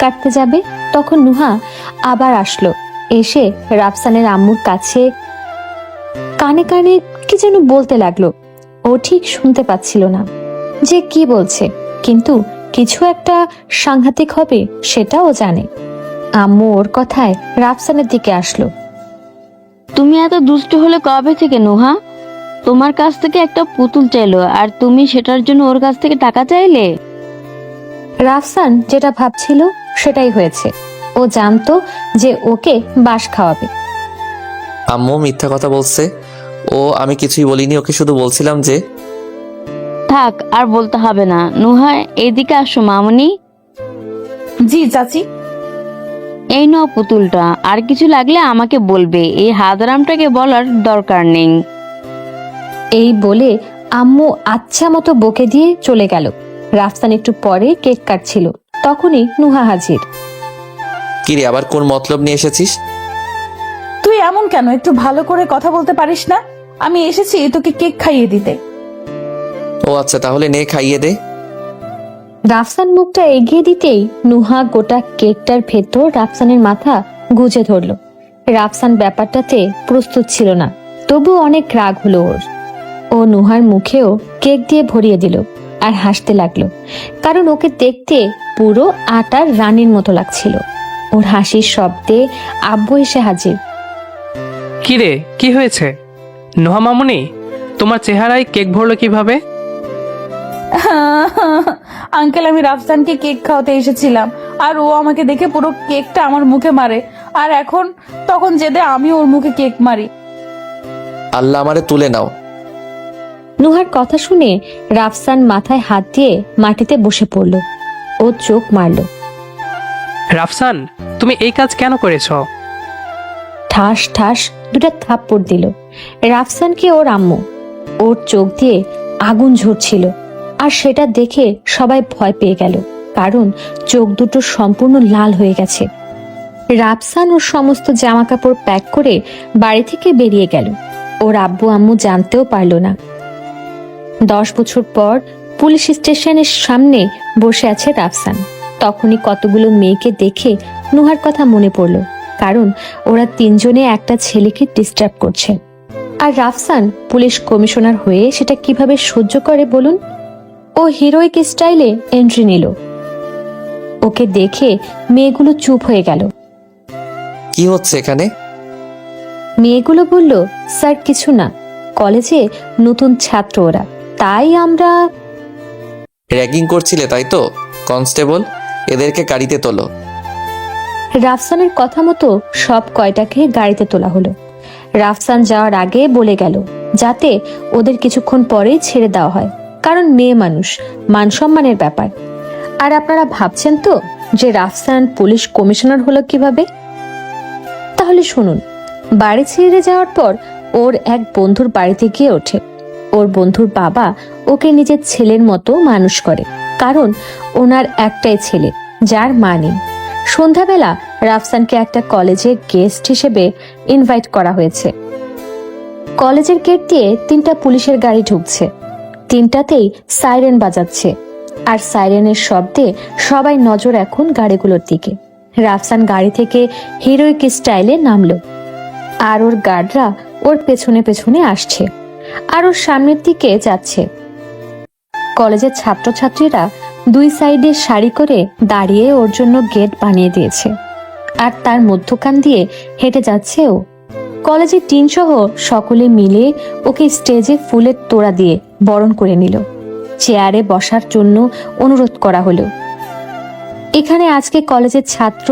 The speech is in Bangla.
কাটতে যাবে তখন নুহা আবার আসলো। এসে রাফসানের আম্মুর কাছে কানে কানে কি যেন বলতে লাগলো। ও ঠিক শুনতে পাচ্ছিল না যে কি বলছে, কিন্তু কিছু একটা সাংঘাতিক হবে সেটা ও জানে। আম্মু ওর কথায় রাফসানের দিকে আসলো। তুমি এত দুষ্ট হলে কবে থেকে নুহা? তোমার কাছ থেকে একটা পুতুল চাইলো আর তুমি সেটার জন্য ওর কাছ থেকে টাকা চাইলে? রাফসান যেটা ভাবছিল সেটাই হয়েছে। ও জানতো যে ওকে বাঁশ খাওয়াবে। আম্মু মিথ্যা কথা বলছে। আমি কিছুই বলিনি, ওকে শুধু বলছিলাম যে। থাক, আর বলতে হবে না। নুহা, এইদিকে আসো মামুনি। জি চাচি। এই নাও পুতুলটা, আর কিছু লাগলে আমাকে বলবে, এই হাদারামটাকে বলার দরকার নেই। এই বলে আম্মু আচ্ছা মতো বকে দিয়ে চলে গেল। রাফসান একটু পরে কেক কাটছিল, তখনই নুহা হাজির। কিরে, আবার কোন মতলব নিয়ে এসেছিস? তুই এমন কেন? একটু ভালো করে কথা বলতে পারিস না? আমি এসেছি তোকে কেক খাইয়ে দিতে। ও আচ্ছা, তাহলে নে খাইয়ে দে। রাফসান মুখটা এগিয়ে দিতেই নুহা গোটা কেকটার ভেতর রাফসানের মাথা গুজে ধরল। রাফসান ব্যাপারটাতে প্রস্তুত ছিল না, তবু অনেক রাগ হলো ওর। ও নুহার মুখেও কেক দিয়ে ভরিয়ে দিল আর হাসতে লাগলো, কারণ ওকে দেখতে পুরো আটার রানীর মতো লাগছিল। ওর হাসির শব্দে আব্বু এসে হাজির। কিরে, কি হয়েছে? নোহা মামুনি, তোমার চেহারায় কেক ভরলো কিভাবে? আঙ্কেল, আমি রাফসানকে কেক খাওয়াতে এসেছিলাম আর ও আমাকে দেখে পুরো কেকটা আমার মুখে মারে, আর তখন জেদে আমি ওর মুখে কেক মারি। আল্লাহ আমারে তুলে নাও। নুহার কথা শুনে রাফসান মাথায় হাত দিয়ে মাটিতে বসে পড়ল। ও চোখ মারল। রাফসান, তুমি এই কাজ কেন করেছো? ঠাস ঠাস দুটা থাপ্পড় দিল রাফসানকে ওর আম্মু। ওর চোখ দিয়ে আগুন ঝরছিল, আর সেটা দেখে সবাই ভয় পেয়ে গেল, কারণ চোখ দুটো সম্পূর্ণ লাল হয়ে গেছে। রাফসান ওর সমস্ত জামা কাপড় প্যাক করে বাড়ি থেকে বেরিয়ে গেল। ওর আব্বু আম্মু জানতেও পারল না। 10 বছর পর পুলিশ স্টেশনের সামনে বসে আছে রাফসান। তখনই কতগুলো মেয়েকে দেখে নুহার কথা মনে পড়ল, কারণ ওরা তিনজনে একটা ছেলেকে ডিস্টার্ব করছে। আর রাফসান পুলিশ কমিশনার হয়ে সেটা কিভাবে সহ্য করে বলুন? ও হিরোইক স্টাইলে এন্ট্রি নিল। ওকে দেখে মেয়েগুলো চুপ হয়ে গেল। কি হচ্ছে এখানে? মেয়েগুলো বলল, স্যার কিছু না, কলেজে নতুন ছাত্র ওরা, তাই আমরা। র্যাগিং করছিলে তাই তো? কনস্টেবল, এদেরকে গাড়িতে তোলো। রাফসানের কথা মতো সব কয়টাকে গাড়িতে তোলা হলো। রাফসান যাওয়ার আগে বলে গেল যাতে ওদের কিছুক্ষণ পরেই ছেড়ে দেওয়া হয়, কারণ মেয়ে মানুষ, মান সম্মানের ব্যাপার। আর আপনারা ভাবছেন তো যে রাফসান পুলিশ কমিশনার হলো কিভাবে? তাহলে শুনুন। বাড়ি ছেড়ে যাওয়ার পর ওর এক বন্ধুর বাড়িতে গিয়ে ওঠে। ওর বন্ধুর বাবা ওকে নিজের ছেলের মতো মানুষ করে, কারণ ওনার একটাই ছেলে যার মা নেই। সন্ধ্যাবেলা রাফসানকে একটা কলেজের গেস্ট হিসেবে ইনভাইট করা হয়েছে। কলেজের গেট দিয়ে 3টা পুলিশের গাড়ি ঢুকছে। 3টাতেই সাইরেন বাজাচ্ছে, আর সাইরেনের শব্দে সবাই নজর এখন গাড়িগুলোর দিকে। রাফসান গাড়ি থেকে হিরোইক স্টাইলে নামলো, আর ওর গার্ডরা ওর পেছনে পেছনে আসছে আর ওর সামনের দিকে যাচ্ছে। কলেজের ছাত্রছাত্রীরা 2 সাইডে সারি করে দাঁড়িয়ে ওর জন্য গেট বানিয়ে দিয়েছে, আর তার মধ্যখান দিয়ে হেঁটে যাচ্ছে ও। কলেজের টিন সহ সকলে মিলে ওকে স্টেজে ফুলের তোড়া দিয়ে বরণ করে নিল। চেয়ারে বসার জন্য অনুরোধ করা হলো। এখানে আজকে কলেজের ছাত্র